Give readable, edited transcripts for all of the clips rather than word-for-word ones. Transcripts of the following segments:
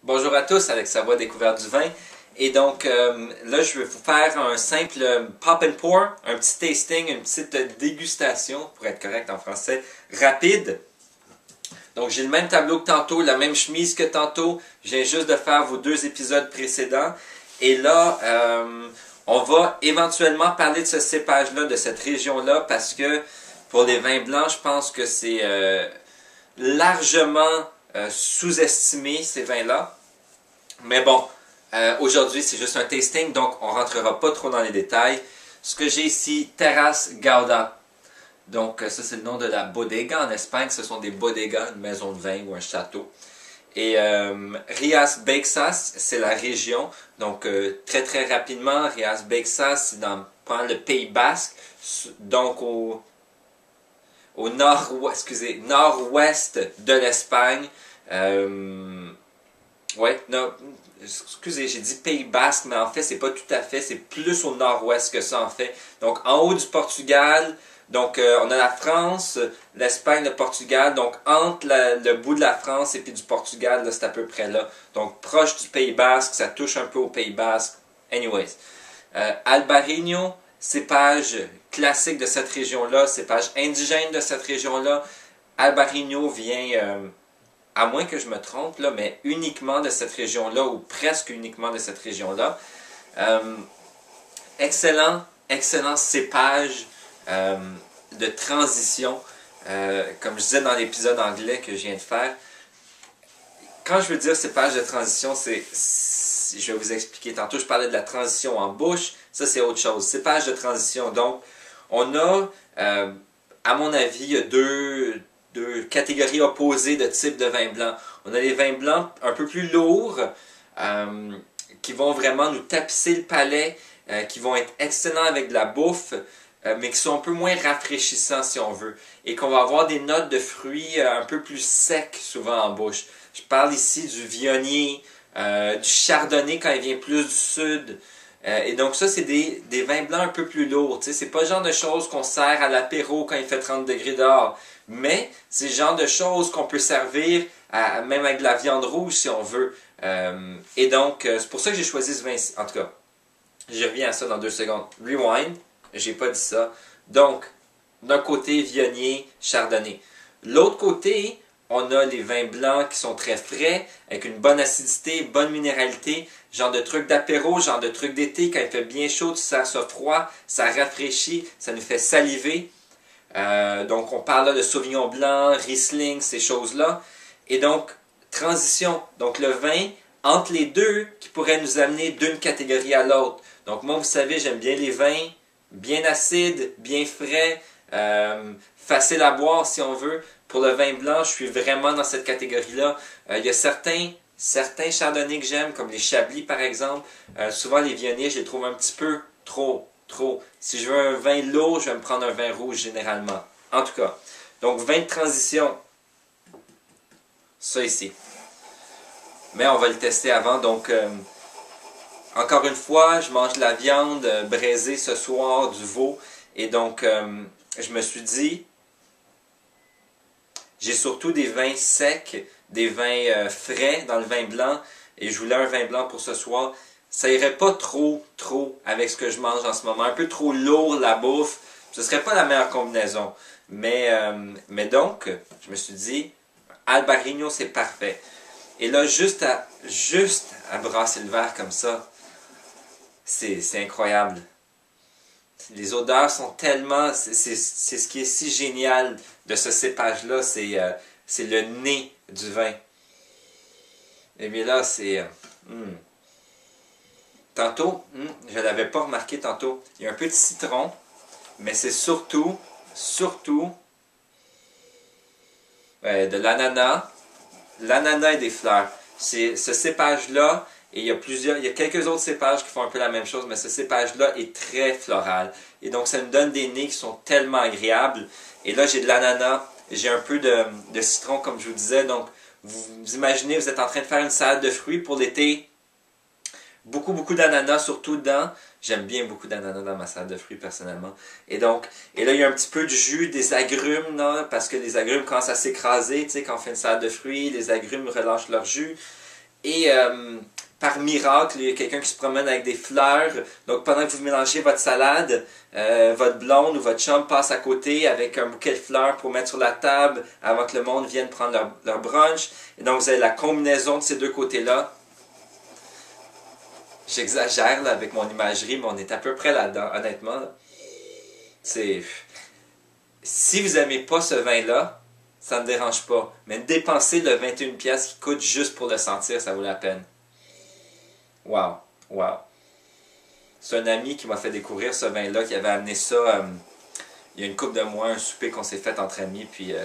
Bonjour à tous, Alex Savoie, Découverte du vin. Et donc, là, je vais vous faire un simple pop and pour, un petit tasting, une petite dégustation, pour être correct en français, rapide. Donc, j'ai le même tableau que tantôt, la même chemise que tantôt. Je viens juste de faire vos deux épisodes précédents. Et là, on va éventuellement parler de ce cépage-là, de cette région-là, parce que pour les vins blancs, je pense que c'est largement sous-estimé, ces vins-là. Mais bon, aujourd'hui, c'est juste un tasting, donc on ne rentrera pas trop dans les détails. Ce que j'ai ici, Terras Gauda. Donc, ça, c'est le nom de la bodega. En Espagne, ce sont des bodegas, une maison de vin ou un château. Et Rias Baixas, c'est la région. Donc, très rapidement, Rias Baixas, c'est dans le Pays Basque. Donc, au nord-ouest de l'Espagne. Ouais, non, excusez, j'ai dit Pays Basque, mais en fait, c'est pas tout à fait. C'est plus au nord-ouest que ça, en fait. Donc, en haut du Portugal. Donc, on a la France, l'Espagne, le Portugal. Donc, entre le bout de la France et puis du Portugal, c'est à peu près là. Donc, proche du Pays Basque, ça touche un peu au Pays Basque. Anyways. Albarino, cépage classique de cette région-là, cépage indigène de cette région-là. Albarino vient, à moins que je me trompe, là, mais uniquement de cette région-là, ou presque uniquement de cette région-là. Excellent cépage de transition, comme je disais dans l'épisode anglais que je viens de faire. Quand je veux dire cépage de transition, je vais vous expliquer. Tantôt, je parlais de la transition en bouche. Ça, c'est autre chose. Cépage de transition. Donc, on a, à mon avis, il y a deux catégories opposées de types de vins blancs. On a les vins blancs un peu plus lourds, qui vont vraiment nous tapisser le palais, qui vont être excellents avec de la bouffe, mais qui sont un peu moins rafraîchissants si on veut. Et qu'on va avoir des notes de fruits un peu plus secs souvent en bouche. Je parle ici du viognier, du chardonnay quand il vient plus du sud. Et donc ça, c'est des vins blancs un peu plus lourds. C'est pas le genre de choses qu'on sert à l'apéro quand il fait 30 degrés dehors. Mais c'est le genre de choses qu'on peut servir même avec de la viande rouge si on veut. Et donc, c'est pour ça que j'ai choisi ce vin. En tout cas, je reviens à ça dans 2 secondes. Rewind, j'ai pas dit ça. Donc, d'un côté, viognier, chardonnay. L'autre côté, on a les vins blancs qui sont très frais, avec une bonne acidité, bonne minéralité, genre de truc d'apéro, genre de truc d'été, quand il fait bien chaud, tu sers ça froid, ça rafraîchit, ça nous fait saliver. Donc on parle là de Sauvignon blanc, Riesling, ces choses-là. Et donc, transition, donc le vin entre les deux qui pourrait nous amener d'une catégorie à l'autre. Donc moi, vous savez, j'aime bien les vins bien acides, bien frais, facile à boire si on veut. Pour le vin blanc, je suis vraiment dans cette catégorie-là. Il y a certains chardonnays que j'aime, comme les Chablis par exemple. Souvent les viogniers, je les trouve un petit peu trop. Si je veux un vin lourd, je vais me prendre un vin rouge généralement. En tout cas, donc vin de transition. Ça ici. Mais on va le tester avant. Donc, encore une fois, je mange de la viande braisée ce soir, du veau. Et donc, je me suis dit, j'ai surtout des vins secs, des vins frais dans le vin blanc. Et je voulais un vin blanc pour ce soir. Ça irait pas trop avec ce que je mange en ce moment. Un peu trop lourd la bouffe. Ce serait pas la meilleure combinaison. Mais donc, je me suis dit, Albarino, c'est parfait. Et là, juste à brasser le verre comme ça, c'est incroyable. Les odeurs sont tellement... C'est ce qui est si génial de ce cépage-là, c'est le nez du vin. Et bien là, c'est... Tantôt, je ne l'avais pas remarqué tantôt, il y a un peu de citron, mais c'est surtout de l'ananas. L'ananas et des fleurs. C'est ce cépage-là, et il y a quelques autres cépages qui font un peu la même chose, mais ce cépage-là est très floral. Et donc, ça nous donne des nez qui sont tellement agréables. Et là, j'ai de l'ananas, j'ai un peu de citron, comme je vous disais. Donc, vous imaginez, vous êtes en train de faire une salade de fruits pour l'été. Beaucoup d'ananas, surtout dedans. J'aime bien beaucoup d'ananas dans ma salade de fruits, personnellement. Et là, il y a un petit peu de jus, des agrumes, là, parce que les agrumes commencent à s'écraser, tu sais, quand on fait une salade de fruits, les agrumes relâchent leur jus. Et par miracle, il y a quelqu'un qui se promène avec des fleurs. Donc pendant que vous mélangez votre salade, votre blonde ou votre chum passe à côté avec un bouquet de fleurs pour mettre sur la table avant que le monde vienne prendre leur brunch. Et donc vous avez la combinaison de ces deux côtés-là. J'exagère là, avec mon imagerie, mais on est à peu près là-dedans, honnêtement. Là. Si vous n'aimez pas ce vin-là, ça ne me dérange pas. Mais dépenser le 21$ qui coûte juste pour le sentir, ça vaut la peine. Wow, wow. C'est un ami qui m'a fait découvrir ce vin-là, qui avait amené ça il y a une couple de mois, un souper qu'on s'est fait entre amis, puis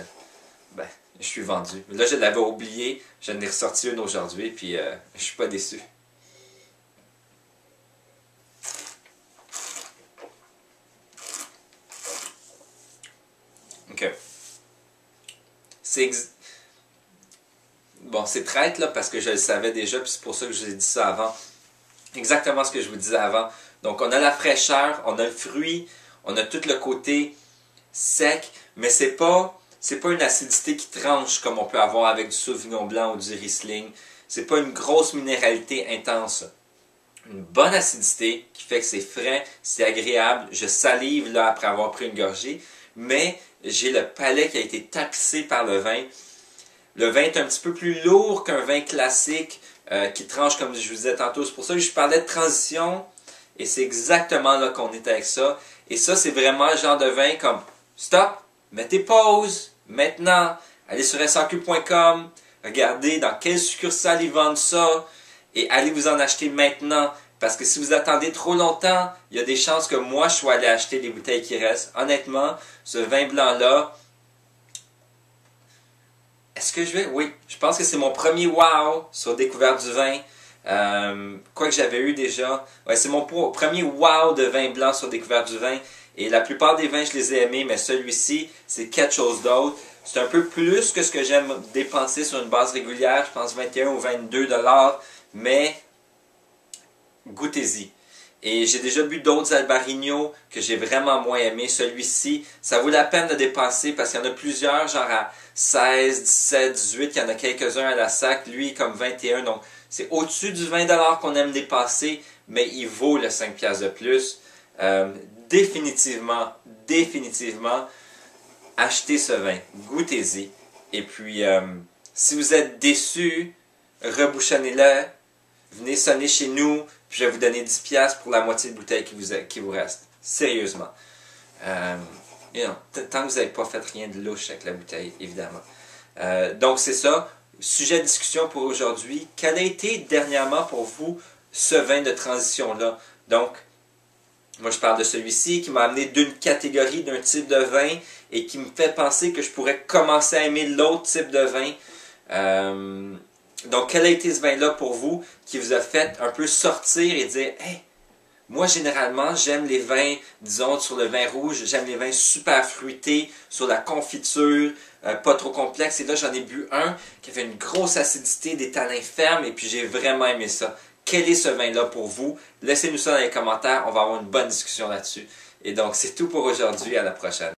je suis vendu. Là, je l'avais oublié, je l'ai ressorti une aujourd'hui, puis je suis pas déçu. OK. Bon, c'est traître, là, parce que je le savais déjà, puis c'est pour ça que je vous ai dit ça avant. Exactement ce que je vous disais avant. Donc, on a la fraîcheur, on a le fruit, on a tout le côté sec, mais c'est pas une acidité qui tranche comme on peut avoir avec du Sauvignon blanc ou du Riesling. C'est pas une grosse minéralité intense. Une bonne acidité qui fait que c'est frais, c'est agréable. Je salive là après avoir pris une gorgée, mais j'ai le palais qui a été tapissé par le vin. Le vin est un petit peu plus lourd qu'un vin classique qui tranche comme je vous disais tantôt. C'est pour ça que je parlais de transition et c'est exactement là qu'on est avec ça. Et ça, c'est vraiment le genre de vin comme stop, mettez pause, maintenant, allez sur SAQ.com, regardez dans quelle succursale ils vendent ça et allez vous en acheter maintenant. Parce que si vous attendez trop longtemps, il y a des chances que moi, je sois allé acheter les bouteilles qui restent. Honnêtement, ce vin blanc-là, est-ce que je vais? Oui, je pense que c'est mon premier wow sur découverte du vin. Quoi que j'avais eu déjà. Ouais, c'est mon premier wow de vin blanc sur découverte du vin. Et la plupart des vins, je les ai aimés, mais celui-ci, c'est quelque chose d'autre. C'est un peu plus que ce que j'aime dépenser sur une base régulière. Je pense 21 ou 22$. Mais goûtez-y. Et j'ai déjà bu d'autres Albarino que j'ai vraiment moins aimé. Celui-ci, ça vaut la peine de dépenser parce qu'il y en a plusieurs, genre à 16, 17, 18. Il y en a quelques-uns à la sac. Lui, comme 21. Donc, c'est au-dessus du 20$ qu'on aime dépasser, mais il vaut le 5$ de plus. Définitivement, achetez ce vin. Goûtez-y. Et puis, si vous êtes déçus, rebouchonnez-le. Venez sonner chez nous, puis je vais vous donner 10$ pour la moitié de bouteille qui vous reste. Sérieusement. Tant que vous n'avez pas fait rien de louche avec la bouteille, évidemment. Donc c'est ça. Sujet de discussion pour aujourd'hui. Quel a été dernièrement pour vous ce vin de transition-là? Donc, moi je parle de celui-ci qui m'a amené d'une catégorie, d'un type de vin et qui me fait penser que je pourrais commencer à aimer l'autre type de vin. Donc, quel a été ce vin-là pour vous qui vous a fait un peu sortir et dire « Hey, moi, généralement, j'aime les vins, disons, sur le vin rouge, j'aime les vins super fruités, sur la confiture, pas trop complexe. » Et là, j'en ai bu un qui avait une grosse acidité, des tanins fermes, et puis j'ai vraiment aimé ça. Quel est ce vin-là pour vous? Laissez-nous ça dans les commentaires, on va avoir une bonne discussion là-dessus. Et donc, c'est tout pour aujourd'hui, à la prochaine.